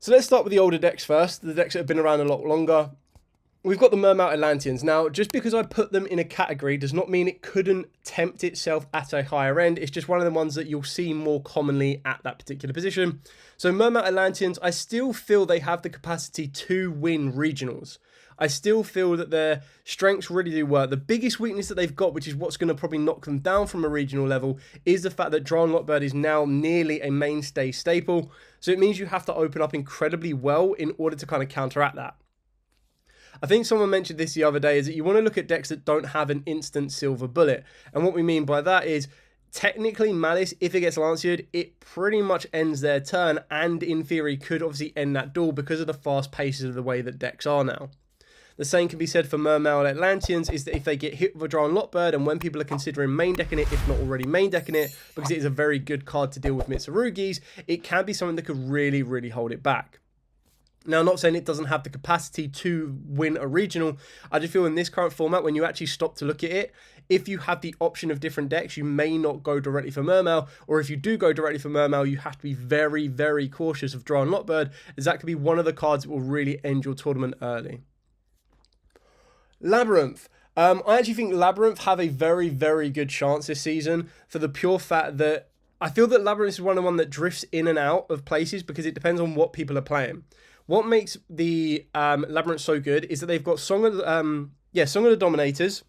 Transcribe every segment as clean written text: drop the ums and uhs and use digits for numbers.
So let's start with the older decks first, the decks that have been around a lot longer. We've got the Mermaid Atlanteans. Now, just because I put them in a category does not mean it couldn't tempt itself at a higher end. It's just one of the ones that you'll see more commonly at that particular position. So Mermaid Atlanteans, I still feel they have the capacity to win regionals. I still feel that their strengths really do work. The biggest weakness that they've got, which is what's going to probably knock them down from a regional level, is the fact that Drown Lockbird is now nearly a mainstay staple. So it means you have to open up incredibly well in order to kind of counteract that. I think someone mentioned this the other day, is that you want to look at decks that don't have an instant silver bullet. And what we mean by that is, technically Malice, if it gets Lanciered, it pretty much ends their turn, and in theory could obviously end that duel because of the fast paces of the way that decks are now. The same can be said for Mermaid Atlanteans, is that if they get hit with a Drown Lockbird, and when people are considering main decking it, if not already main decking it, because it is a very good card to deal with Mitsurugis, it can be something that could really, really hold it back. Now, I'm not saying it doesn't have the capacity to win a regional. I just feel in this current format, when you actually stop to look at it, if you have the option of different decks, you may not go directly for Mermaid, or if you do go directly for Mermaid, you have to be very, very cautious of Drown Lockbird, as that could be one of the cards that will really end your tournament early. Labyrinth. I actually think Labyrinth have a very, very good chance this season for the pure fact that I feel that Labyrinth is one that drifts in and out of places because it depends on what people are playing. What makes the Labyrinth so good is that they've got Song of the Dominators,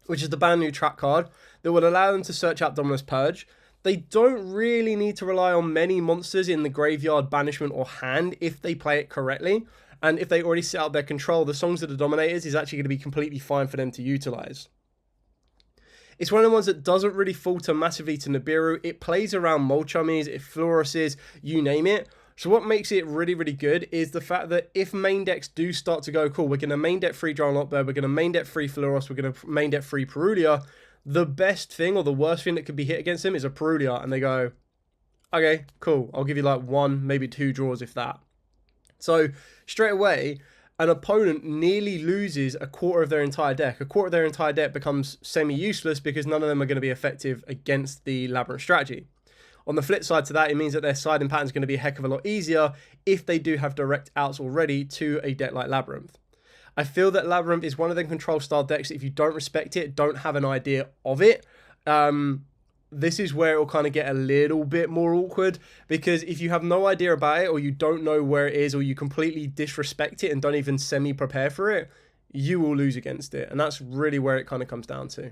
which is the brand new trap card that will allow them to search out Dominus Purge. They don't really need to rely on many monsters in the graveyard, banishment, or hand if they play it correctly. And if they already set out their control, the Songs of the Dominators is actually going to be completely fine for them to utilize. It's one of the ones that doesn't really falter massively to Nibiru. It plays around Molchummies, it fluoruses, you name it. So what makes it really, really good is the fact that if main decks do start to go, cool, we're going to main deck free Drown Lockbird, we're going to main deck free Fluorus, we're going to main deck free Perulia, the best thing or the worst thing that could be hit against them is a Perulia. And they go, okay, cool, I'll give you like 1, maybe 2 draws if that. So straight away, an opponent nearly loses a quarter of their entire deck. A quarter of their entire deck becomes semi-useless because none of them are going to be effective against the Labyrinth strategy. On the flip side to that, it means that their siding pattern is going to be a heck of a lot easier if they do have direct outs already to a deck like Labyrinth. I feel that Labyrinth is one of the control style decks that if you don't respect it, don't have an idea of it, this is where it will kind of get a little bit more awkward, because if you have no idea about it, or you don't know where it is, or you completely disrespect it and don't even semi-prepare for it, you will lose against it. And that's really where it kind of comes down to.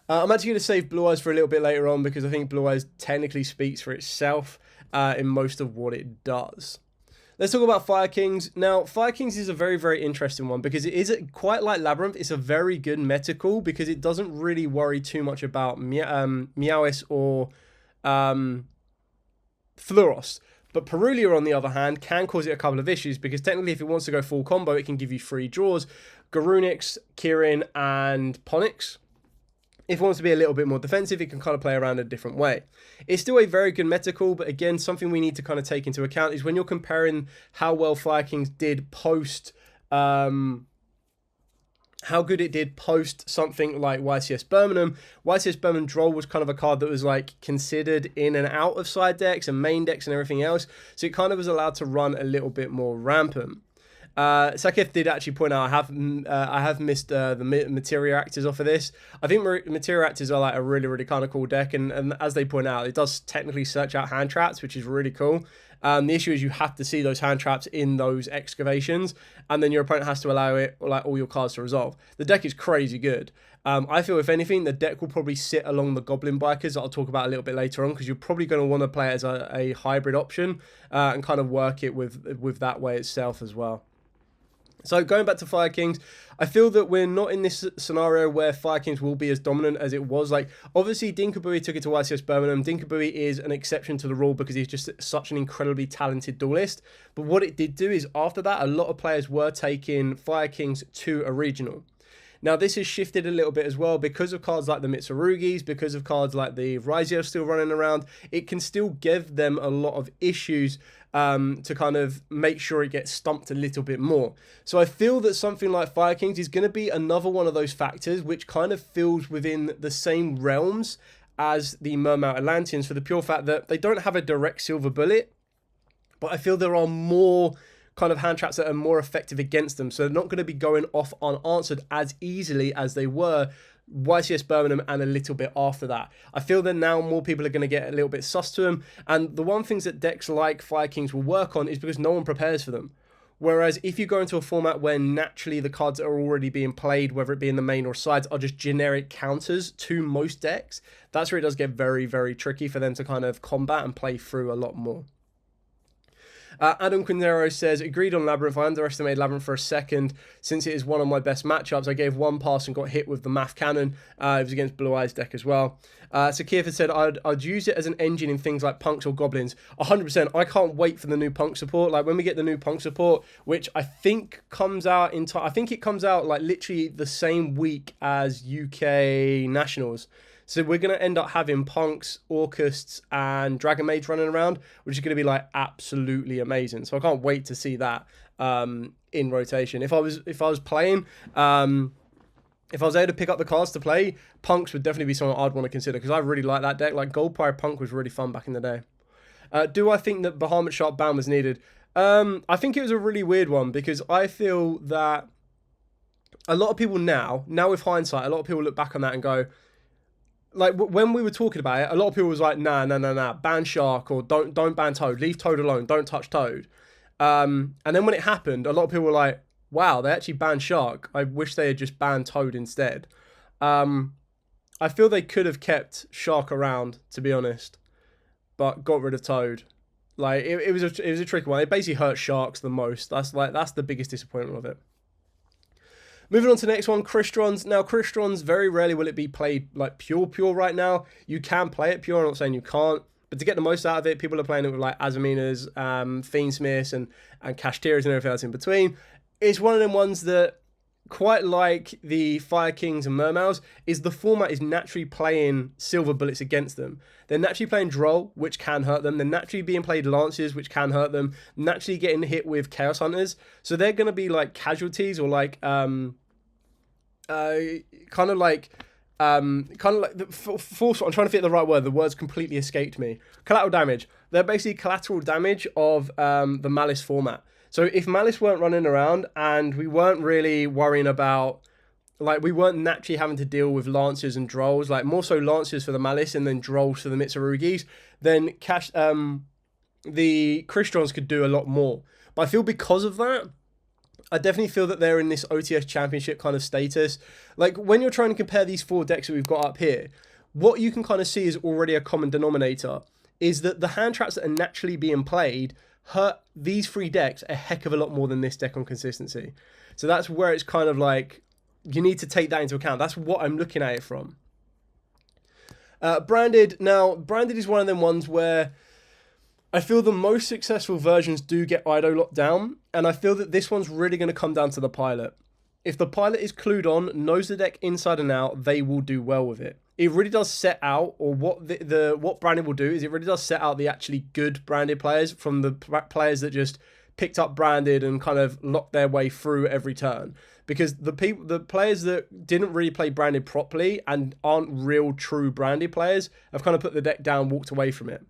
I'm actually going to save Blue Eyes for a little bit later on, because I think Blue Eyes technically speaks for itself in most of what it does. Let's talk about Fire Kings. Now, Fire Kings is a very, very interesting one because it is quite like Labyrinth. It's a very good meta call because it doesn't really worry too much about Meowis or Fluoros. But Perulia, on the other hand, can cause it a couple of issues because technically if it wants to go full combo, it can give you 3 draws. Garunix, Kirin, and Ponix. If it wants to be a little bit more defensive, it can kind of play around a different way. It's still a very good meta call, but again, something we need to kind of take into account is when you're comparing how well Fire Kings did post, how good it did post something like YCS Birmingham. YCS Birmingham Droll was kind of a card that was like considered in and out of side decks and main decks and everything else, so it kind of was allowed to run a little bit more rampant. Saketh did actually point out I have missed the Materia Actors off of this. I think Materia Actors are like a really, really kind of cool deck, and as they point out, it does technically search out hand traps, which is really cool. The issue is you have to see those hand traps in those excavations, and then your opponent has to allow it, like all your cards to resolve. The deck is crazy good. I feel if anything, the deck will probably sit along the Goblin Bikers that I'll talk about a little bit later on, because you're probably going to want to play it as a hybrid option and kind of work it with that way itself as well. So going back to Fire Kings, I feel that we're not in this scenario where Fire Kings will be as dominant as it was. Like, obviously, Dinkabui took it to YCS Birmingham. Dinkabui is an exception to the rule because he's just such an incredibly talented duelist. But what it did do is, after that, a lot of players were taking Fire Kings to a regional. Now, this has shifted a little bit as well because of cards like the Mitsurugis, because of cards like the Raizio still running around. It can still give them a lot of issues to kind of make sure it gets stumped a little bit more. So I feel that something like Fire Kings is going to be another one of those factors which kind of feels within the same realms as the Mermaid Atlanteans, for the pure fact that they don't have a direct silver bullet, But I feel there are more kind of hand traps that are more effective against them. So they're not going to be going off unanswered as easily as they were YCS Birmingham and a little bit after that. I feel that now more people are going to get a little bit sus to them. And the one things that decks like Fire Kings will work on is because no one prepares for them. Whereas if you go into a format where naturally the cards that are already being played, whether it be in the main or sides, are just generic counters to most decks, that's where it does get very, very tricky for them to kind of combat and play through a lot more. Adam Quindero says, agreed on Labyrinth. I underestimated Labyrinth for a second since it is one of my best matchups. I gave one pass and got hit with the Math Cannon. It was against Blue Eyes deck as well. So Kiefer said, I'd use it as an engine in things like Punks or Goblins. 100%. I can't wait for the new Punk support. Like when we get the new Punk support, which I think comes out in time. I think it comes out like literally the same week as UK Nationals. So we're going to end up having Punks, Orcusts, and Dragon Mage running around, which is going to be like absolutely amazing. So I can't wait to see that in rotation. If I was playing, if I was able to pick up the cards to play, Punks would definitely be something I'd want to consider because I really like that deck. Like Gold Pirate Punk was really fun back in the day. Do I think that Bahamut Shark ban was needed? I think it was a really weird one because I feel that a lot of people now with hindsight, a lot of people look back on that and go, like when we were talking about it, a lot of people was like, nah, ban Shark or don't ban Toad, leave Toad alone, don't touch Toad. And then when it happened, a lot of people were like, wow, they actually banned Shark. I wish they had just banned Toad instead. I feel they could have kept Shark around, to be honest, but got rid of Toad. Like it was a tricky one. It basically hurt Sharks the most. That's the biggest disappointment of it. Moving on to the next one, Cristrons. Now, Cristrons, very rarely will it be played like pure right now. You can play it pure, I'm not saying you can't. But to get the most out of it, people are playing it with like Azaminas, Fiendsmiths, and Kashteras and everything else in between. It's one of them ones that, quite like the Fire Kings and Mermals, is the format is naturally playing Silver Bullets against them. They're naturally playing Droll, which can hurt them. They're naturally being played Lancers, which can hurt them. Naturally getting hit with Chaos Hunters. So they're going to be like casualties or like, kind of like the force. I'm trying to fit the right word. The words completely escaped me. Collateral damage. They're basically collateral damage of the Malice format. So if Malice weren't running around and we weren't really worrying about, like, we weren't naturally having to deal with Lancers and Drolls, like more so Lancers for the Malice and then Drolls for the Mitsurugis, then the Cristrons could do a lot more. But I feel because of that, I definitely feel that they're in this OTS championship kind of status. Like when you're trying to compare these four decks that we've got up here, what you can kind of see is already a common denominator is that the hand traps that are naturally being played hurt these three decks a heck of a lot more than this deck on consistency. So that's where it's kind of like, you need to take that into account. That's what I'm looking at it from. Branded. Now, Branded is one of them ones where I feel the most successful versions do get IDO locked down, and I feel that this one's really going to come down to the pilot. If the pilot is clued on, knows the deck inside and out, they will do well with it. It really does set out, or what what Branded will do is it really does set out the actually good Branded players from the players that just picked up Branded and kind of locked their way through every turn. Because the players that didn't really play Branded properly and aren't real true Branded players have kind of put the deck down, walked away from it.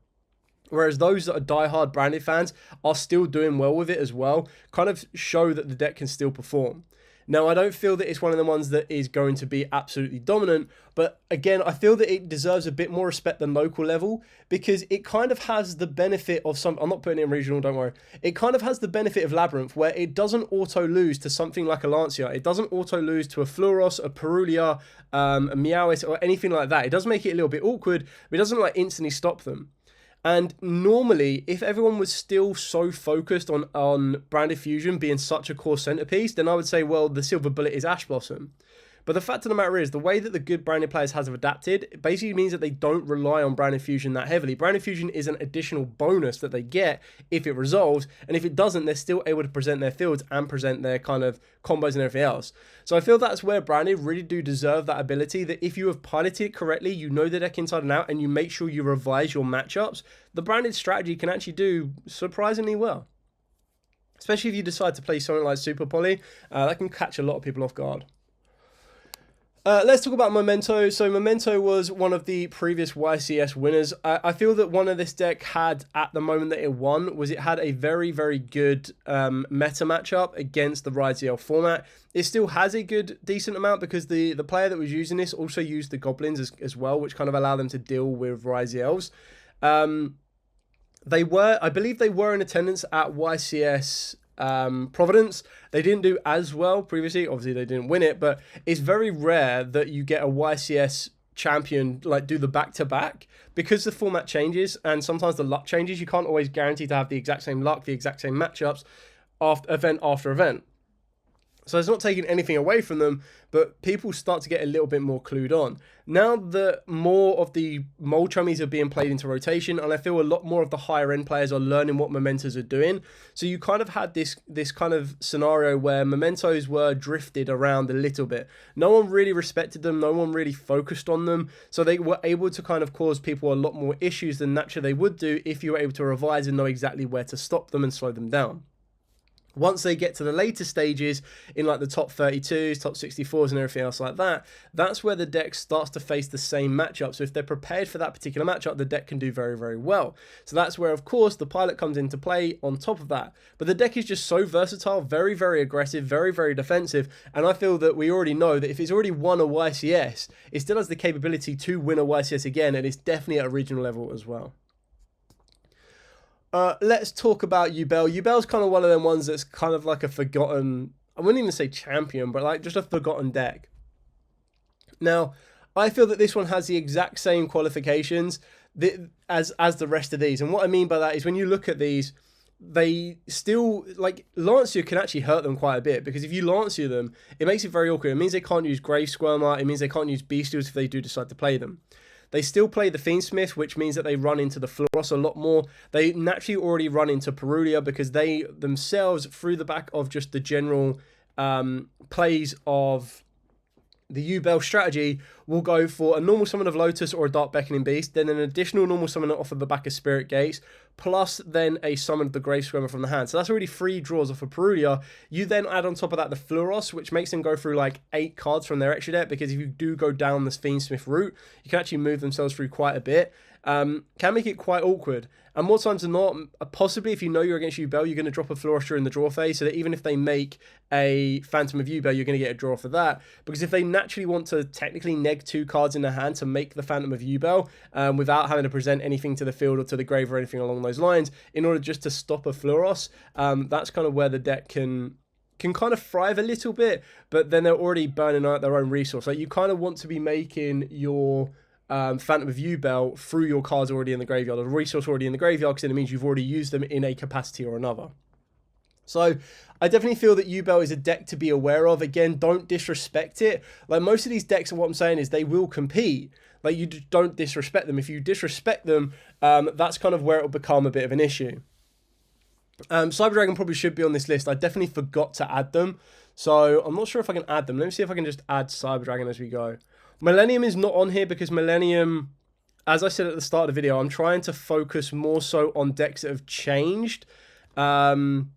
Whereas those that are diehard Branded fans are still doing well with it as well, kind of show that the deck can still perform. Now, I don't feel that it's one of the ones that is going to be absolutely dominant, but again, I feel that it deserves a bit more respect than local level because it kind of has the benefit of some, I'm not putting it in regional, don't worry. It kind of has the benefit of Labyrinth where it doesn't auto-lose to something like a Lancia. It doesn't auto-lose to a Fluros, a Perulia, a Meowth, or anything like that. It does make it a little bit awkward, but it doesn't like instantly stop them. And normally, if everyone was still so focused on Branded Fusion being such a core centerpiece, then I would say, well, the Silver Bullet is Ash Blossom. But the fact of the matter is, the way that the good Branded players have adapted, it basically means that they don't rely on Branded Fusion that heavily. Branded Fusion is an additional bonus that they get if it resolves, and if it doesn't, they're still able to present their fields and present their kind of combos and everything else. So I feel that's where Branded really do deserve that ability, that if you have piloted it correctly, you know the deck inside and out, and you make sure you revise your matchups, the Branded strategy can actually do surprisingly well. Especially if you decide to play something like Super Poly, that can catch a lot of people off guard. Let's talk about Memento. So Memento was one of the previous YCS winners. I feel that one of this deck had, at the moment that it won, was it had a very, very good meta matchup against the Ryziel format. It still has a good, decent amount because the player that was using this also used the Goblins as well, which kind of allow them to deal with Ryziels. I believe they were in attendance at YCS Providence. They didn't do as well previously. Obviously, they didn't win it, but it's very rare that you get a YCS champion like do the back-to-back because the format changes and sometimes the luck changes. You can't always guarantee to have the exact same luck, the exact same matchups after event. So it's not taking anything away from them, but people start to get a little bit more clued on. Now that more of the mole chummies are being played into rotation, and I feel a lot more of the higher end players are learning what Mementos are doing. So you kind of had this kind of scenario where Mementos were drifted around a little bit. No one really respected them, no one really focused on them. So they were able to kind of cause people a lot more issues than naturally they would do if you were able to revise and know exactly where to stop them and slow them down. Once they get to the later stages in like the top 32s, top 64s and everything else like that, that's where the deck starts to face the same matchup. So if they're prepared for that particular matchup, the deck can do very, very well. So that's where, of course, the pilot comes into play on top of that. But the deck is just so versatile, very, very aggressive, very, very defensive. And I feel that we already know that if it's already won a YCS, it still has the capability to win a YCS again. And it's definitely at a regional level as well. Let's talk about Yubel. Yubel's kind of one of them ones that's kind of like a forgotten, I wouldn't even say champion, but like just a forgotten deck. Now, I feel that this one has the exact same qualifications as the rest of these. And what I mean by that is when you look at these, they still, like, Lancia can actually hurt them quite a bit, because if you Lancia them, it makes it very awkward. It means they can't use Grave Squirmer, it means they can't use Bestials if they do decide to play them. They still play the Fiendsmith, which means that they run into the Floros a lot more. They naturally already run into Perulia because they themselves, through the back of just the general plays of the Yubel strategy, will go for a normal summon of Lotus or a Dark Beckoning Beast, then an additional normal summon off of the back of Spirit Gates, plus then a summon of the Grave Squirmer from the hand. So that's already 3 draws off of Perulia. You then add on top of that the Floros, which makes them go through like 8 cards from their extra deck, because if you do go down this Fiendsmith route, you can actually move themselves through quite a bit. Can make it quite awkward. And more times than not, possibly if you know you're against Yubel, you're going to drop a Floros during the draw phase, so that even if they make a Phantom of Yubel, you're going to get a draw for that. Because if they naturally want to technically neg 2 cards in their hand to make the Phantom of Yubel, without having to present anything to the field or to the grave or anything along those lines, in order just to stop a Floros, that's kind of where the deck can kind of thrive a little bit, but then they're already burning out their own resource. Like, you kind of want to be making your Phantom of Yubel through your cards already in the graveyard, or the resource already in the graveyard, because it means you've already used them in a capacity or another. So I definitely feel that Yubel is a deck to be aware of. Again, don't disrespect it. Like, most of these decks, what I'm saying is they will compete. Like, you don't disrespect them. If you disrespect them, that's kind of where it'll become a bit of an issue. Cyber Dragon probably should be on this list. I definitely forgot to add them, so I'm not sure if I can add them. Let me see if I can just add Cyber Dragon as we go. Millennium is not on here because Millennium, as I said at the start of the video, I'm trying to focus more so on decks that have changed. Thanks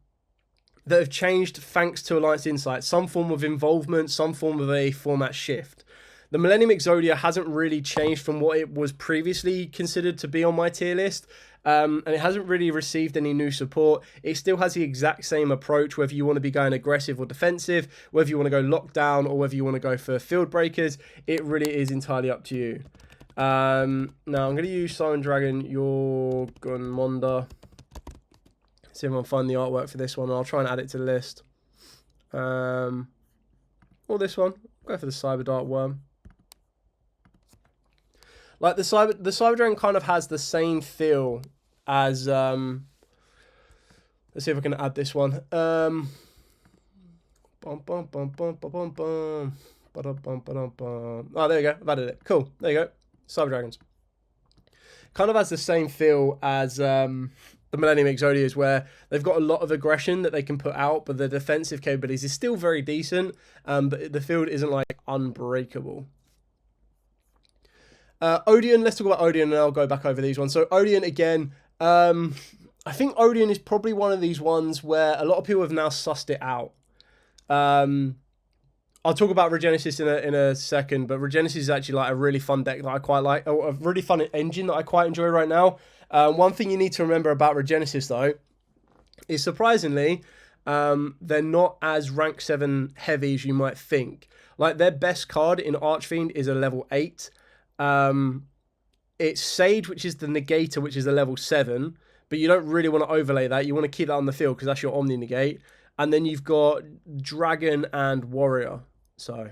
to Alliance Insight. Some form of involvement, some form of a format shift. The Millennium Exodia hasn't really changed from what it was previously considered to be on my tier list. And it hasn't really received any new support. It still has the exact same approach, whether you want to be going aggressive or defensive, whether you want to go lockdown or whether you want to go for field breakers. It really is entirely up to you. Now I'm going to use Siren Dragon, Yourplaymat. See if I can find the artwork for this one. I'll try and add it to the list. Or this one. Go for the Cyber Dart Worm. Like, the Cyber Dragon kind of has the same feel as, let's see if I can add this one. Oh, there you go. I've added it. Cool. There you go. Cyber Dragons. Kind of has the same feel as the Millennium Exodias, where they've got a lot of aggression that they can put out, but the defensive capabilities is still very decent, but the field isn't, like, unbreakable. Odeon, let's talk about Odeon, and I'll go back over these ones. So Odeon, again, I think Odeon is probably one of these ones where a lot of people have now sussed it out. I'll talk about Regenesis in a second, but Regenesis is actually like a really fun deck that I quite like, or a really fun engine that I quite enjoy right now. One thing you need to remember about Regenesis, though, is surprisingly, they're not as rank 7 heavy as you might think. Like, their best card in Archfiend is a level 8. It's Sage, which is the Negator, which is a level 7, but you don't really want to overlay that. You want to keep that on the field because that's your Omni Negate. And then you've got Dragon and Warrior. So,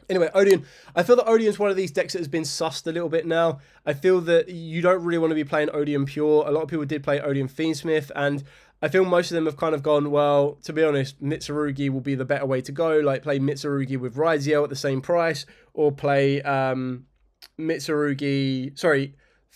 anyway, Odeon. I feel that Odeon's one of these decks that has been sussed a little bit now. I feel that you don't really want to be playing Odeon Pure. A lot of people did play Odeon Fiendsmith, and I feel most of them have kind of gone, well, to be honest, Mitsurugi will be the better way to go. Like, play Mitsurugi with Raiziel at the same price, or play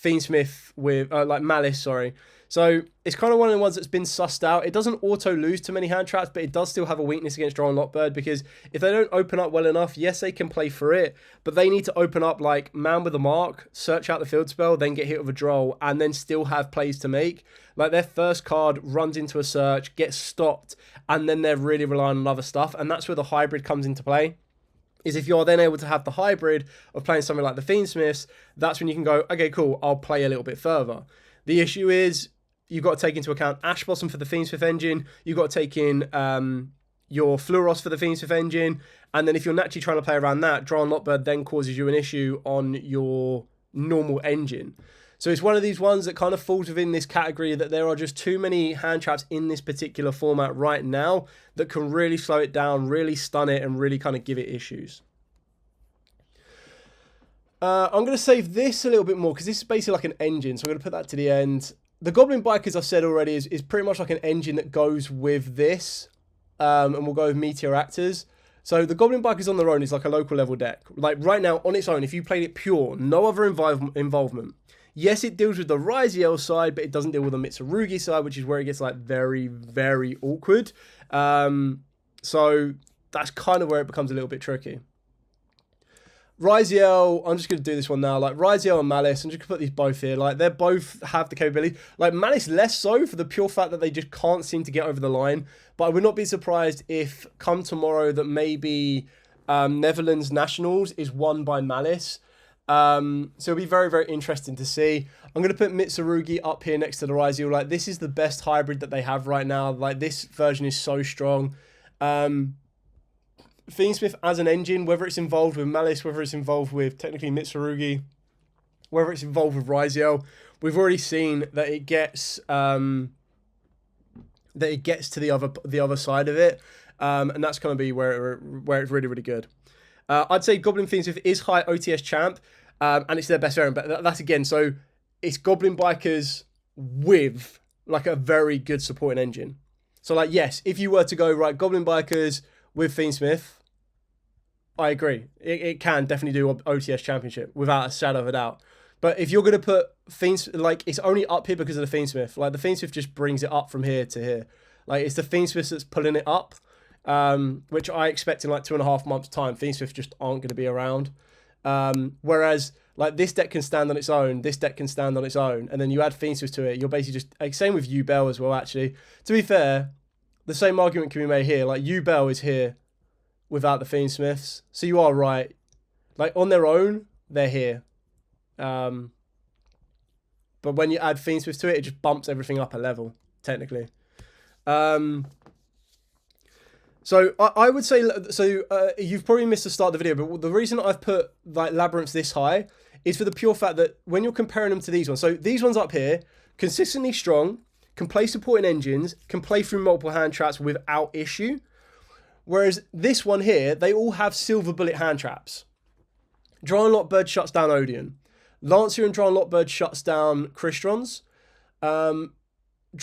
Fiendsmith with, like, Malice, sorry. So it's kind of one of the ones that's been sussed out. It doesn't auto-lose to many hand traps, but it does still have a weakness against Droll and Lockbird, because if they don't open up well enough, yes, they can play for it, but they need to open up like Man with a Mark, search out the field spell, then get hit with a Droll, and then still have plays to make. Like, their first card runs into a search, gets stopped, and then they're really relying on other stuff, and that's where the hybrid comes into play. Is if you're then able to have the hybrid of playing something like the Fiendsmiths, that's when you can go, okay, cool, I'll play a little bit further. The issue is, you've got to take into account Ash Blossom for the Fiendsmith engine. You've got to take in your Fluoros for the Fiendsmith engine. And then if you're naturally trying to play around that, Droll and Lockbird then causes you an issue on your normal engine. So it's one of these ones that kind of falls within this category that there are just too many hand traps in this particular format right now that can really slow it down, really stun it, and really kind of give it issues. I'm going to save this a little bit more because this is basically like an engine. So I'm going to put that to the end. The Goblin Bike, as I've said already, is pretty much like an engine that goes with this. And we'll go with Meteor Actors. So the Goblin Bike is on their own. It's like a local level deck. Like right now, on its own, if you played it pure, no other involvement. Yes, it deals with the Raiziel side, but it doesn't deal with the Mitsurugi side, which is where it gets like very, very awkward. So that's kind of where it becomes a little bit tricky. Raiziel, I'm just going to do this one now. Like, Raiziel and Malice, I'm just going to put these both here. Like, they both have the capability. Like, Malice less so for the pure fact that they just can't seem to get over the line. But I would not be surprised if, come tomorrow, that maybe Netherlands Nationals is won by Malice. So it'll be very, very interesting to see. I'm going to put Mitsurugi up here next to the Raiziel. Like, this is the best hybrid that they have right now. Like, this version is so strong. Fiendsmith as an engine, whether it's involved with Malice, whether it's involved with technically Mitsurugi, whether it's involved with Raiziel, we've already seen that it gets to the other side of it, and that's going to be where it's really, really good. I'd say Goblin Fiendsmith is high OTS champ, and it's their best variant, but that's again, so it's Goblin Bikers with like a very good supporting engine. So like, yes, if you were to go right Goblin Bikers with Fiendsmith, I agree. It can definitely do OTS Championship without a shadow of a doubt. But if you're going to put Fiendsmith, like, it's only up here because of the Fiendsmith. Like, the Fiendsmith just brings it up from here to here. Like, it's the Fiendsmith that's pulling it up, which I expect in like 2.5 months' time. Fiendsmith just aren't going to be around. Whereas, like, this deck can stand on its own, this deck can stand on its own, and then you add Fiendsmith to it, you're basically just, like, same with Yubel as well, actually. To be fair, the same argument can be made here. Like, Yubel is here without the Fiendsmiths. So you are right. Like, on their own, they're here. But when you add Fiendsmiths to it, it just bumps everything up a level, technically. So I would say, you've probably missed the start of the video, but the reason I've put like Labyrinths this high is for the pure fact that when you're comparing them to these ones, so these ones up here, consistently strong, can play supporting engines, can play through multiple hand traps without issue. Whereas this one here, they all have silver bullet hand traps. Droll and Lockbird shuts down Odeon. Lancer and Droll and Lockbird shuts down Kristrons. Droll and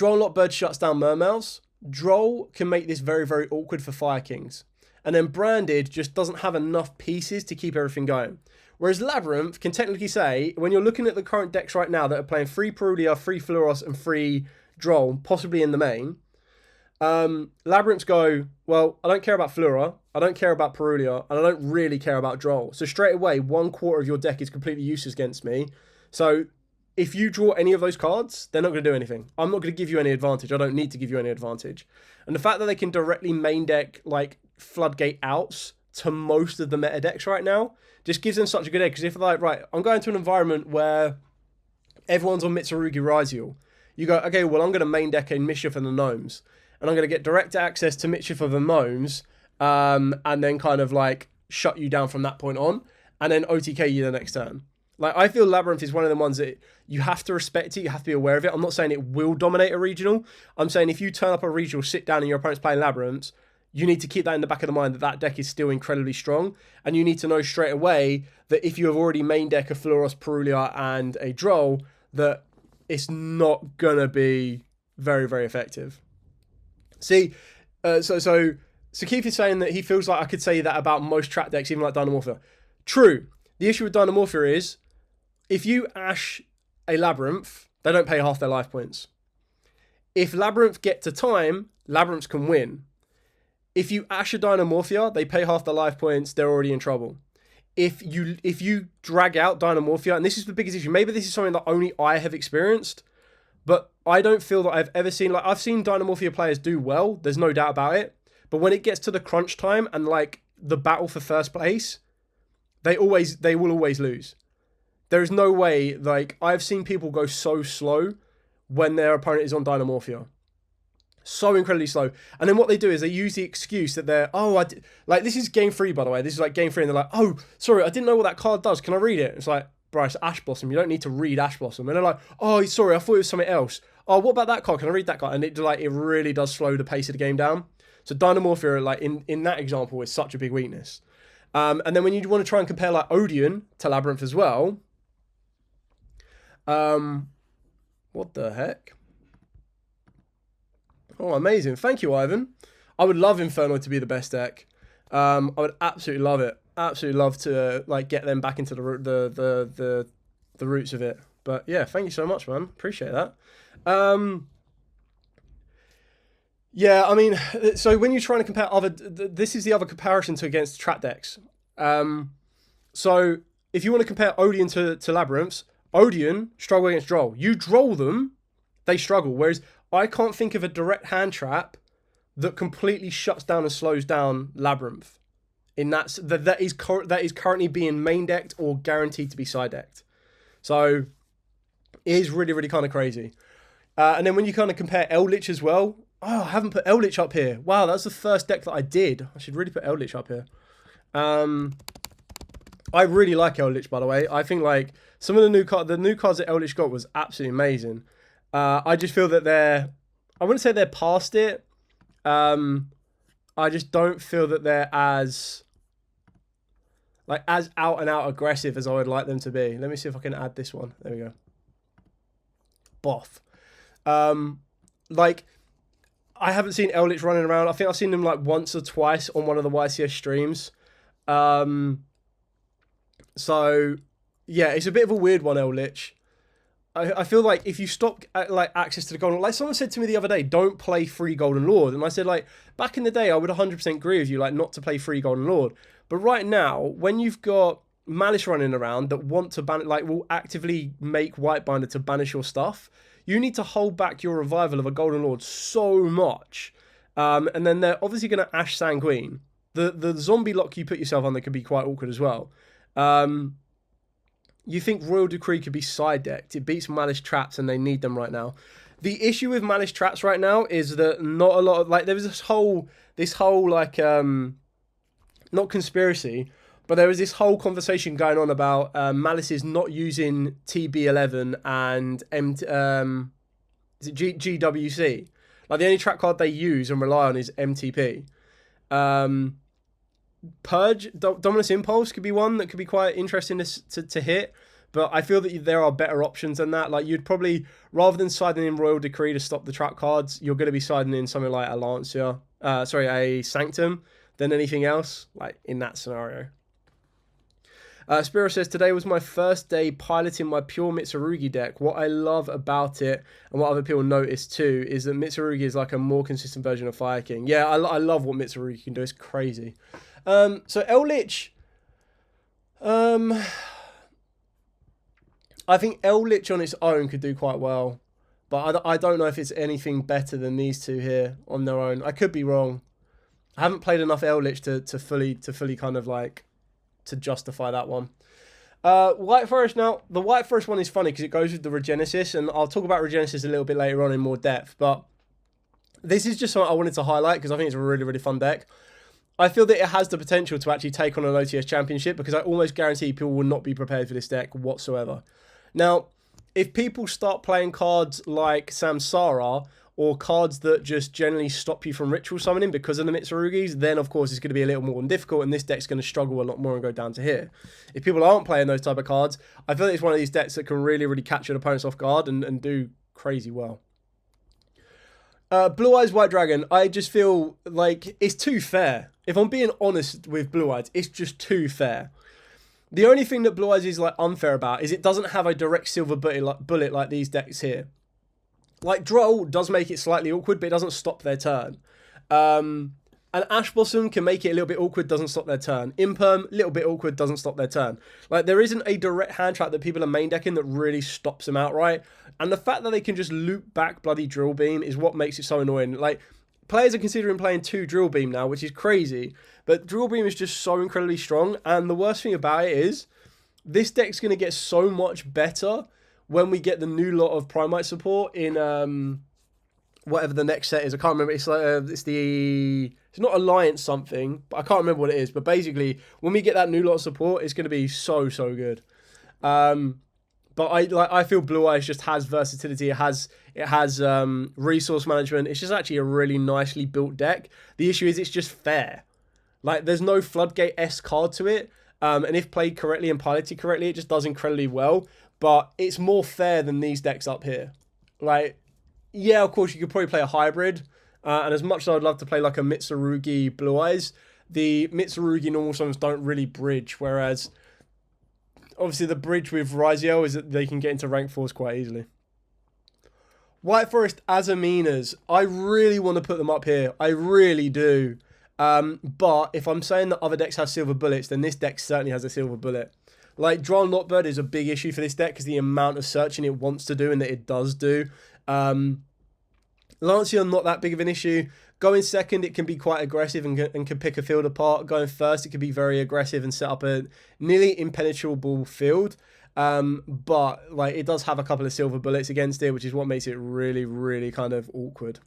Lockbird shuts down Mermails. Droll can make this very, very awkward for Fire Kings. And then Branded just doesn't have enough pieces to keep everything going. Whereas Labyrinth can technically say, when you're looking at the current decks right now that are playing 3 Perulia, 3 Fluoros, and 3 Droll, possibly in the main, Labyrinths go, well, I don't care about Flura, I don't care about Perulia, and I don't really care about Droll. So straight away, 1/4 of your deck is completely useless against me. So if you draw any of those cards, they're not going to do anything. I'm not going to give you any advantage. I don't need to give you any advantage. And the fact that they can directly main deck like floodgate outs to most of the meta decks right now. Just gives them such a good edge. Because if like, right, I'm going to an environment where everyone's on Mitsurugi Raizel, you go, okay, well, I'm going to main deck a Mischief and the Gnomes. And I'm going to get direct access to Mischief of the Gnomes, and then kind of like shut you down from that point on, and then OTK you the next turn. Like, I feel Labyrinth is one of the ones that you have to respect it, you have to be aware of it. I'm not saying it will dominate a regional. I'm saying if you turn up a regional, sit down, and your opponent's playing Labyrinth, you need to keep that in the back of the mind that that deck is still incredibly strong. And you need to know straight away that if you have already main deck a Fluoros, Perulia, and a Droll, that it's not going to be very, very effective. See, so Keith is saying that he feels like I could say that about most trap decks, even like Dynamorphia. True. The issue with Dynamorphia is, if you Ash a Labyrinth, they don't pay half their life points. If Labyrinth get to time, Labyrinths can win. If you Ash a Dynamorphia, they pay half their life points, they're already in trouble. If you drag out Dynamorphia, and this is the biggest issue, maybe this is something that only I have experienced, but I don't feel that I've ever seen, like, I've seen Dynamorphia players do well, there's no doubt about it, but when it gets to the crunch time and, like, the battle for first place, they will always lose. There is no way, like, I've seen people go so slow when their opponent is on Dynamorphia. So incredibly slow. And then what they do is they use the excuse that they're, like, this is game 3, by the way, this is like game 3, and they're like, oh, sorry, I didn't know what that card does, can I read it? It's like, bro, it's Ash Blossom. You don't need to read Ash Blossom. And they're like, oh, sorry, I thought it was something else. Oh, what about that card? Can I read that card? And it really does slow the pace of the game down. So Dynamorphia, like in that example, is such a big weakness. And then when you want to try and compare like Odeon to Labyrinth as well, what the heck? Oh, amazing! Thank you, Ivan. I would love Infernoid to be the best deck. I would absolutely love it. Absolutely love to like get them back into the roots of it. But yeah, thank you so much, man. Appreciate that. Yeah, I mean, so when you're trying to compare this is the other comparison to against trap decks. So if you want to compare Odeon to Labyrinths, Odeon struggle against Droll. You Droll them, they struggle. Whereas I can't think of a direct hand trap that completely shuts down and slows down Labyrinth. That is currently being main decked or guaranteed to be side decked. So it is really, really kind of crazy. And then when you kind of compare Eldritch as well, oh, I haven't put Eldritch up here. Wow, that's the first deck that I did. I should really put Eldritch up here. I really like Eldritch, by the way. I think like some of the new cards that Eldritch got was absolutely amazing. I just feel that I wouldn't say they're past it. I just don't feel that they're as out and out aggressive as I would like them to be. Let me see if I can add this one. There we go. Boff. Like, I haven't seen Eldritch running around. I think I've seen them like once or twice on one of the YCS streams. So yeah, it's a bit of a weird one, Eldritch. I feel like if you stop like access to the Golden, like someone said to me the other day, don't play free Golden Lord, and I said like back in the day I would 100% agree with you, like not to play free Golden Lord, but right now when you've got Malice running around that want to ban, like will actively make Whitebinder to banish your stuff, you need to hold back your revival of a Golden Lord so much, and then they're obviously going to Ash Sanguine. The zombie lock you put yourself under could be quite awkward as well. You think Royal Decree could be side decked. It beats Malice Traps and they need them right now. The issue with Malice Traps right now is that not a lot of, like, there was this whole like, not conspiracy, but there was this whole conversation going on about Malice is not using TB11 and is it GWC? Like the only trap card they use and rely on is MTP. Purge, Dominus Impulse could be one that could be quite interesting to hit, but I feel that there are better options than that. Like you'd probably, rather than siding in Royal Decree to stop the trap cards, you're going to be siding in something like a Sanctum than anything else, like in that scenario. Spiro says, today was my first day piloting my pure Mitsurugi deck. What I love about it, and what other people notice too, is that Mitsurugi is like a more consistent version of Fire King. Yeah, I love what Mitsurugi can do. It's crazy. So Eldritch, I think Eldritch on its own could do quite well, but I don't know if it's anything better than these two here on their own. I could be wrong. I haven't played enough Eldritch to fully kind of like to justify that one. White Forest now. The White Forest one is funny because it goes with the Regenesis, and I'll talk about Regenesis a little bit later on in more depth, but this is just something I wanted to highlight because I think it's a really, really fun deck. I feel that it has the potential to actually take on an OTS championship because I almost guarantee people will not be prepared for this deck whatsoever. Now, if people start playing cards like Samsara or cards that just generally stop you from ritual summoning because of the Mitsurugis, then of course it's going to be a little more difficult and this deck's going to struggle a lot more and go down to here. If people aren't playing those type of cards, I feel like it's one of these decks that can really, really catch your opponents off guard and do crazy well. Blue Eyes White Dragon, I just feel like it's too fair. If I'm being honest with Blue Eyes, it's just too fair. The only thing that Blue Eyes is like unfair about is it doesn't have a direct silver bullet like these decks here. Like Droll does make it slightly awkward, but it doesn't stop their turn. And Ash Blossom can make it a little bit awkward, doesn't stop their turn. Imperm, little bit awkward, doesn't stop their turn. Like, there isn't a direct hand trap that people are main decking that really stops them outright. And the fact that they can just loop back bloody Drill Beam is what makes it so annoying. Like, players are considering playing 2 Drill Beam now, which is crazy. But Drill Beam is just so incredibly strong. And the worst thing about it is, this deck's going to get so much better when we get the new lot of Primite support in... whatever the next set is. I can't remember. It's like it's not Alliance something, but I can't remember what it is. But basically, when we get that new lot of support, it's going to be so good. But I feel Blue Eyes just has versatility. It has resource management. It's just actually a really nicely built deck. The issue is it's just fair. Like, there's no Floodgate-esque card to it. And if played correctly and piloted correctly, it just does incredibly well. But it's more fair than these decks up here. Like, yeah, of course, you could probably play a hybrid. And as much as I'd love to play like a Mitsurugi Blue Eyes, the Mitsurugi normal summons don't really bridge. Whereas, obviously, the bridge with Yugioh is that they can get into rank 4s quite easily. White Forest Azaminas. I really want to put them up here. I really do. But if I'm saying that other decks have silver bullets, then this deck certainly has a silver bullet. Like, Droll Notbird is a big issue for this deck because the amount of searching it wants to do and that it does do. Lancia, not that big of an issue. Going second, it can be quite aggressive and can pick a field apart. Going first, it can be very aggressive and set up a nearly impenetrable field. But like, it does have a couple of silver bullets against it, which is what makes it really, really kind of awkward.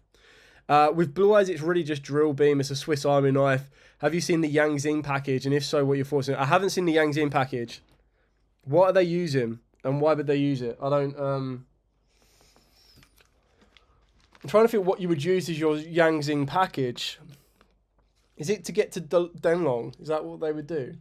With Blue Eyes, it's really just Drill Beam. It's a Swiss Army knife. Have you seen the Yang Zing package? And if so, what you're forcing? I haven't seen the Yang Zing package. What are they using? And why would they use it? I don't... I'm trying to think what you would use as your Yang Zing package. Is it to get to Denlong? Is that what they would do?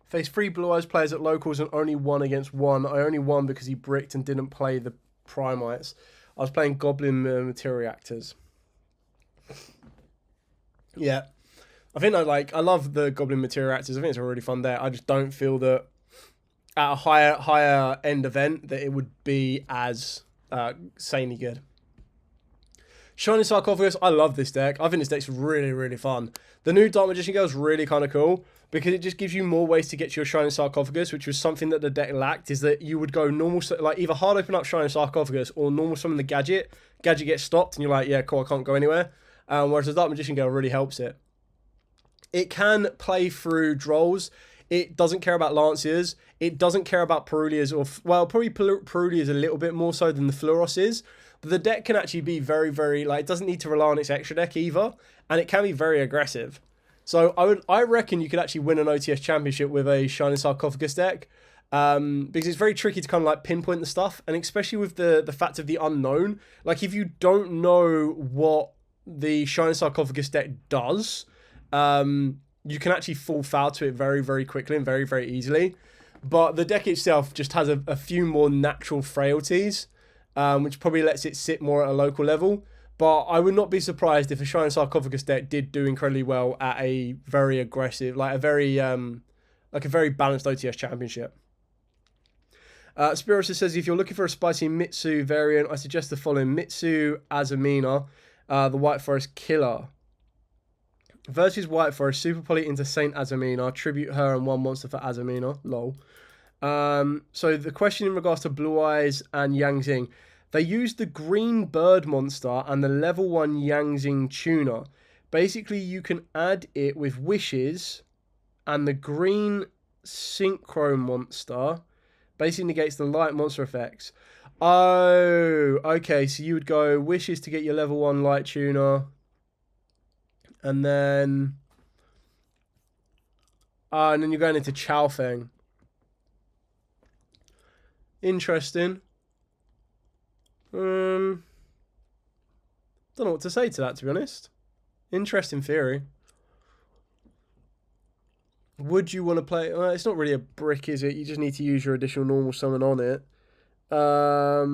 Face 3 Blue Eyes players at locals and only won against 1. I only won because he bricked and didn't play the Primites. I was playing Goblin Material Reactors. Yeah. I think I love the Goblin Material Reactors. I think it's a really fun deck. I just don't feel that at a higher end event that it would be as sanely good. Shining Sarcophagus, I love this deck. I think this deck's really, really fun. The new Dark Magician Girl is really kind of cool because it just gives you more ways to get to your Shining Sarcophagus, which was something that the deck lacked, is that you would go normal, like either hard open up Shining Sarcophagus or normal summon the Gadget. Gadget gets stopped and you're like, yeah, cool, I can't go anywhere. Whereas the Dark Magician Girl really helps it. It can play through Drolls. It doesn't care about Lanciers. It doesn't care about Perulias, well, probably Perulias a little bit more so than the Fluoros is. But the deck can actually be very, very, like, it doesn't need to rely on its extra deck either. And it can be very aggressive. So I reckon you could actually win an OTS championship with a Shining Sarcophagus deck. Because it's very tricky to kind of like pinpoint the stuff. And especially with the fact of the unknown. Like, if you don't know what the Shining Sarcophagus deck does, you can actually fall foul to it very, very quickly and very, very easily. But the deck itself just has a few more natural frailties, which probably lets it sit more at a local level. But I would not be surprised if a Shining Sarcophagus deck did do incredibly well at a very aggressive, like a very balanced OTS championship. Spiros says, if you're looking for a spicy Mitsu variant, I suggest the following: Mitsu Azamina, the White Forest Killer. Versus White Forest, Super Poly into Saint Azamina, tribute her and 1 monster for Azamina, lol. So the question in regards to Blue Eyes and Yangzing, they use the green bird monster and the level 1 Yangzing tuner. Basically, you can add it with wishes, and the green synchro monster basically negates the light monster effects. Oh, okay. So you would go wishes to get your level 1 light tuner, and then you're going into Chow Feng. Interesting. Don't know what to say to that, to be honest. Interesting theory. Would you want to play... Well, it's not really a brick, is it? You just need to use your additional normal summon on it. I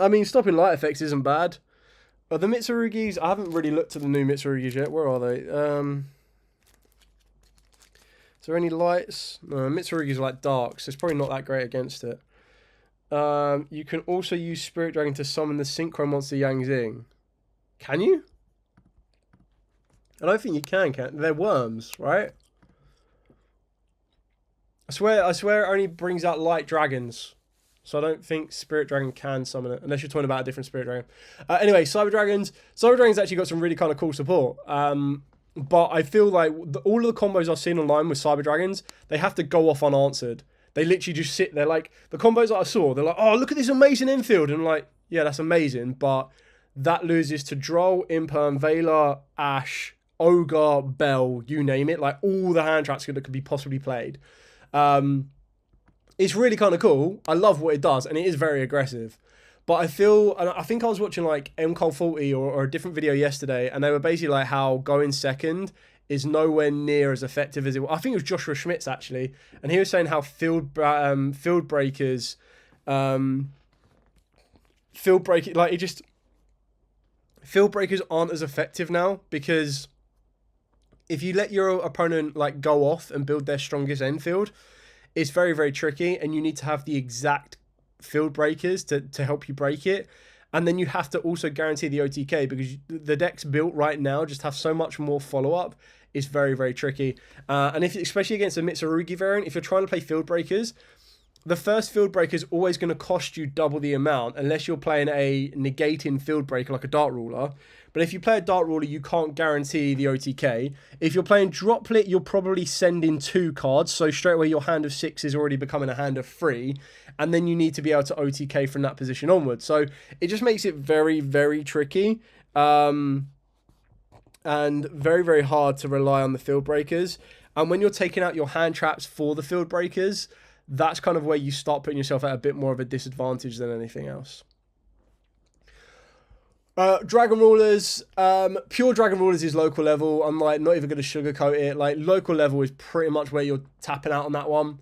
mean, stopping light effects isn't bad. The Mitsurugis, I haven't really looked at the new Mitsurugis yet. Where are they? Is there any lights? No, Mitsurugis are like dark, so it's probably not that great against it. You can also use Spirit Dragon to summon the Synchro Monster Yangzing. Can you? I don't think you can. They're worms, right? I swear it only brings out light dragons. So I don't think Spirit Dragon can summon it, unless you're talking about a different Spirit Dragon. Anyway, Cyber Dragons. Cyber Dragon's actually got some really kind of cool support. But I feel like all of the combos I've seen online with Cyber Dragons, they have to go off unanswered. They literally just sit there. Like, the combos that I saw, they're like, oh, look at this amazing infield. And I'm like, yeah, that's amazing. But that loses to Droll, Imperm, Veiler, Ash, Ogre, Bell, you name it. Like, all the hand traps that could be possibly played. It's really kind of cool. I love what it does, and it is very aggressive. But I think I was watching like MCOL 40 or a different video yesterday, and they were basically like how going second is nowhere near as effective as it was. I think it was Joshua Schmitz actually, and he was saying how field breakers aren't as effective now, because if you let your opponent like go off and build their strongest end field, it's very, very tricky, and you need to have the exact field breakers to help you break it. And then you have to also guarantee the OTK, because the decks built right now just have so much more follow-up. It's very, very tricky. And especially against a Mitsurugi variant, if you're trying to play field breakers, the first field breaker is always going to cost you double the amount, unless you're playing a negating field breaker like a Dart Ruler. But if you play a Dart Ruler, you can't guarantee the OTK. If you're playing Droplet, you'll probably send in 2 cards, so straight away your hand of 6 is already becoming a hand of 3, and then you need to be able to OTK from that position onwards. So it just makes it very, very tricky, and very, very hard to rely on the field breakers. And when you're taking out your hand traps for the field breakers, that's kind of where you start putting yourself at a bit more of a disadvantage than anything else. Dragon Rulers, pure Dragon Rulers is local level. I'm like not even going to sugarcoat it. Like, local level is pretty much where you're tapping out on that one.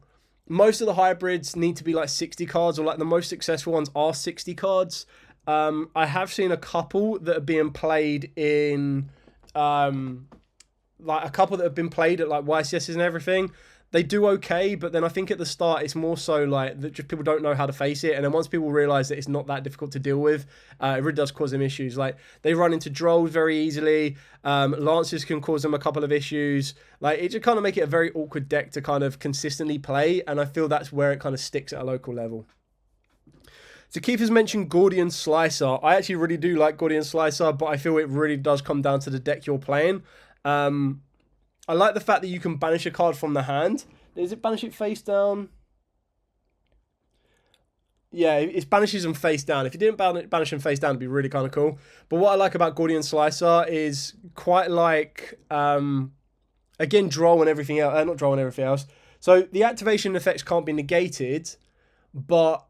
Most of the hybrids need to be like 60 cards, or like the most successful ones are 60 cards. I have seen a couple that are being played in, like a couple that have been played at like YCSs and everything. They do okay, but then I think at the start it's more so like that just people don't know how to face it, and then once people realise that it's not that difficult to deal with, it really does cause them issues. Like, they run into Drolls very easily, Lancers can cause them a couple of issues. Like, it just kind of make it a very awkward deck to kind of consistently play, and I feel that's where it kind of sticks at a local level. So Keith has mentioned Gordian Slicer. I actually really do like Gordian Slicer, but I feel it really does come down to the deck you're playing. I like the fact that you can banish a card from the hand. Is it banish it face down? Yeah, it banishes them face down. If you didn't banish them face down, it'd be really kind of cool. But what I like about Gordian Slicer is quite like, again, Droll and everything else. Not Droll and everything else. So the activation effects can't be negated, but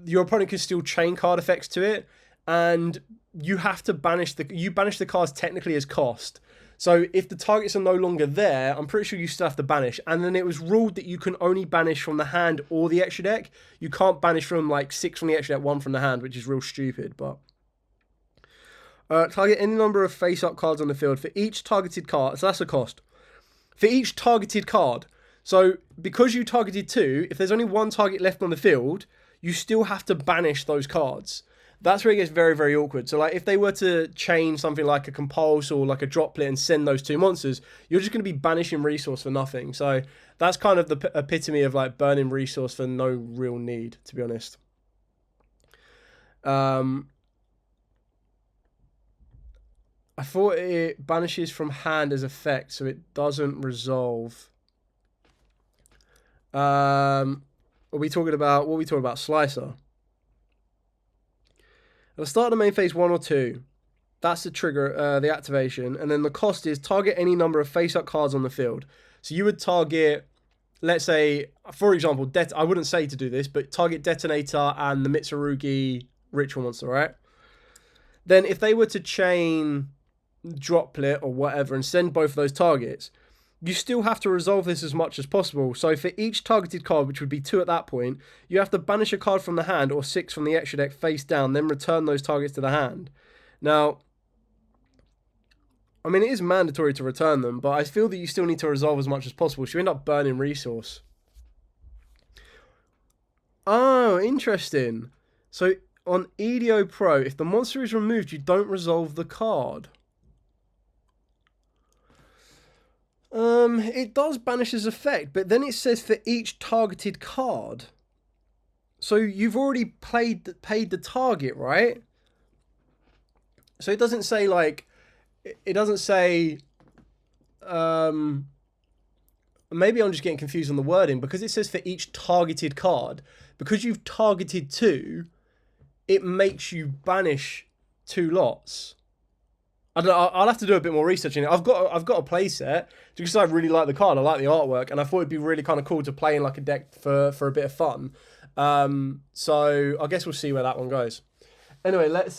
your opponent can still chain card effects to it. And you have to banish the cards technically as cost. So if the targets are no longer there, I'm pretty sure you still have to banish. And then it was ruled that you can only banish from the hand or the extra deck. You can't banish from like 6 from the extra deck, 1 from the hand, which is real stupid. But target any number of face-up cards on the field for each targeted card. So that's the cost. For each targeted card. So because you targeted 2, if there's only 1 target left on the field, you still have to banish those cards. That's where it gets very, very awkward. So, like, if they were to change something like a compulse or like a droplet and send those two monsters, you're just going to be banishing resource for nothing. So that's kind of the epitome of like burning resource for no real need, to be honest. I thought it banishes from hand as effect, so it doesn't resolve. Are we talking about, what are we talking about? Slicer. At the start of the main phase 1 or 2, that's the trigger, the activation, and then the cost is target any number of face-up cards on the field. So you would target, let's say, for example, I wouldn't say to do this, but target Detonator and the Mitsurugi Ritual Monster, right? Then if they were to chain Droplet or whatever and send both of those targets, you still have to resolve this as much as possible. So for each targeted card, which would be 2 at that point, you have to banish a card from the hand or 6 from the extra deck face down, then return those targets to the hand. Now, I mean, it is mandatory to return them, but I feel that you still need to resolve as much as possible. So you end up burning resource. Oh, interesting. So on EDO Pro, if the monster is removed, you don't resolve the card. It does banish as effect, but then it says for each targeted card. So you've already paid the target, right? So it doesn't say like, it doesn't say, maybe I'm just getting confused on the wording, because it says for each targeted card, because you've targeted 2, it makes you banish 2 lots. I don't know, I'll have to do a bit more research in it. I've got a play set because I really like the card. I like the artwork, and I thought it'd be really kind of cool to play in like a deck for a bit of fun. So I guess we'll see where that one goes. Anyway, let's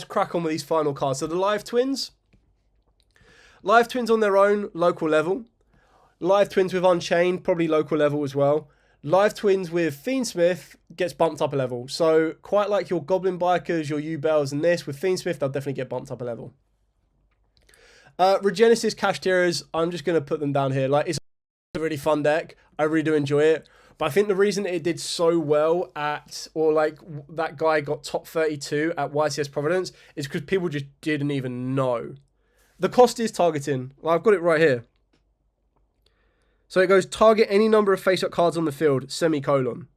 crack on with these final cards. So the Live Twins. Live Twins on their own, local level. Live Twins with Unchained, probably local level as well. Live Twins with Fiendsmith gets bumped up a level. So quite like your Goblin Bikers, your U-Bells and this, with Fiendsmith, they'll definitely get bumped up a level. Regenesis Kashtira's, I'm just going to put them down here. Like, it's a really fun deck. I really do enjoy it. But I think the reason it did so well at, or like that guy got top 32 at YCS Providence, is because people just didn't even know. The cost is targeting. Well, I've got it right here. So it goes target any number of face-up cards on the field, semicolon.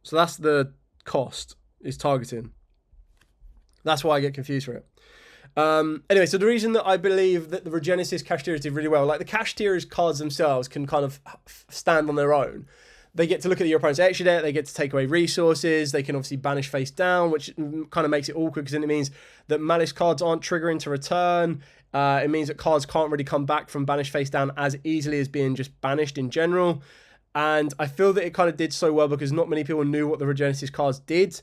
So that's the cost, is targeting. That's why I get confused for it. Anyway, so the reason that I believe that the Regenesis Kashtira did really well, like the Kashtira's cards themselves can kind of stand on their own. They get to look at your opponent's extra deck, they get to take away resources, they can obviously banish face down, which kind of makes it awkward because then it means that Malice cards aren't triggering to return. It means that cards can't really come back from banish face down as easily as being just banished in general. And I feel that it kind of did so well because not many people knew what the Regenesis cards did.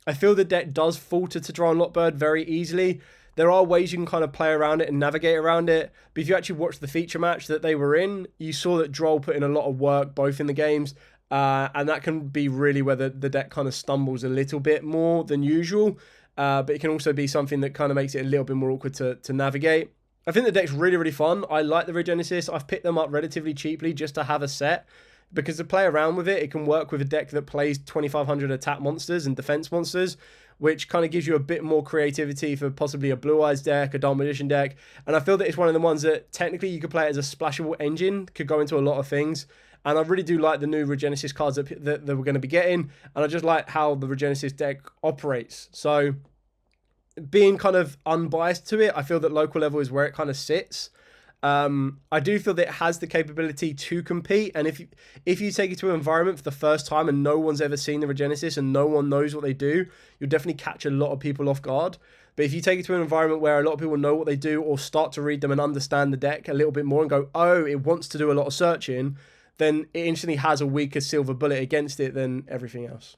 I feel the deck does falter to Droll and Lockbird very easily. There are ways you can kind of play around it and navigate around it. But if you actually watch the feature match that they were in, you saw that Droll put in a lot of work both in the games. And that can be really where the deck kind of stumbles a little bit more than usual. But it can also be something that kind of makes it a little bit more awkward to navigate. I think the deck's really, really fun. I like the Regenesis. I've picked them up relatively cheaply just to have a set. Because to play around with it, it can work with a deck that plays 2,500 attack monsters and defense monsters, which kind of gives you a bit more creativity for possibly a Blue Eyes deck, a Dark Magician deck. And I feel that it's one of the ones that technically you could play it as a splashable engine, could go into a lot of things. And I really do like the new Regenesis cards that we're going to be getting. And I just like how the Regenesis deck operates. So being kind of unbiased to it, I feel that local level is where it kind of sits. I do feel that it has the capability to compete, and if you take it to an environment for the first time and no one's ever seen the Regenesis and no one knows what they do, you'll definitely catch a lot of people off guard. But if you take it to an environment where a lot of people know what they do or start to read them and understand the deck a little bit more and go, oh, it wants to do a lot of searching, then it instantly has a weaker silver bullet against it than everything else.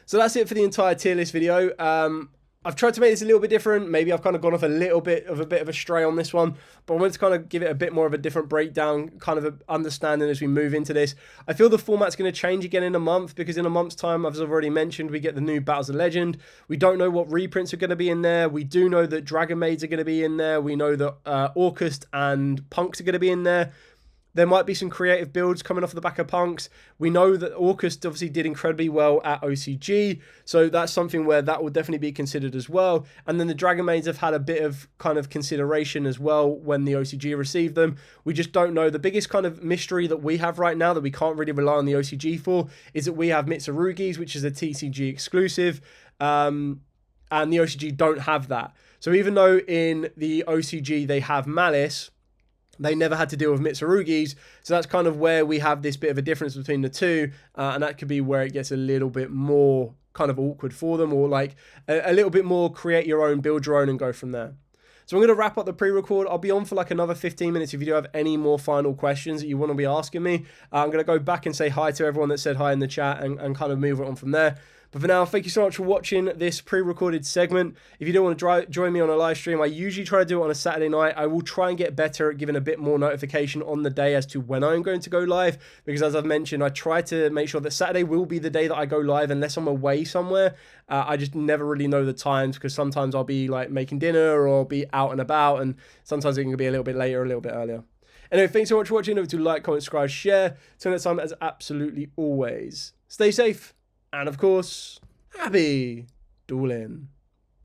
So that's it for the entire tier list video. I've tried to make this a little bit different. Maybe I've kind of gone off a bit of a stray on this one, but I wanted to kind of give it a bit more of a different breakdown, kind of an understanding as we move into this. I feel the format's going to change again in a month, because in a month's time, as I've already mentioned, we get the new Battles of Legend. We don't know what reprints are going to be in there. We do know that Dragon Maids are going to be in there. We know that Orcust and Punks are going to be in there. There might be some creative builds coming off the back of Punks. We know that Orcus obviously did incredibly well at OCG, so that's something where that will definitely be considered as well. And then the Dragon Mains have had a bit of kind of consideration as well when the OCG received them. We just don't know. The biggest kind of mystery that we have right now that we can't really rely on the OCG for is that we have Mitsurugis, which is a TCG exclusive, and the OCG don't have that. So even though in the OCG they have Malice, they never had to deal with Mitsurugis, so that's kind of where we have this bit of a difference between the two, and that could be where it gets a little bit more kind of awkward for them, or like a little bit more create your own, build your own, and go from there. So I'm going to wrap up the pre-record. I'll be on for like another 15 minutes if you do have any more final questions that you want to be asking me. I'm going to go back and say hi to everyone that said hi in the chat and kind of move it on from there. But for now, thank you so much for watching this pre-recorded segment. If you do want to join me on a live stream, I usually try to do it on a Saturday night. I will try and get better at giving a bit more notification on the day as to when I'm going to go live, because as I've mentioned, I try to make sure that Saturday will be the day that I go live unless I'm away somewhere. I just never really know the times, because sometimes I'll be like making dinner or be out and about, and sometimes it can be a little bit later, a little bit earlier. Anyway, thanks so much for watching. Don't forget to like, comment, subscribe, share. Till next time, as absolutely always, stay safe. And of course, happy dueling.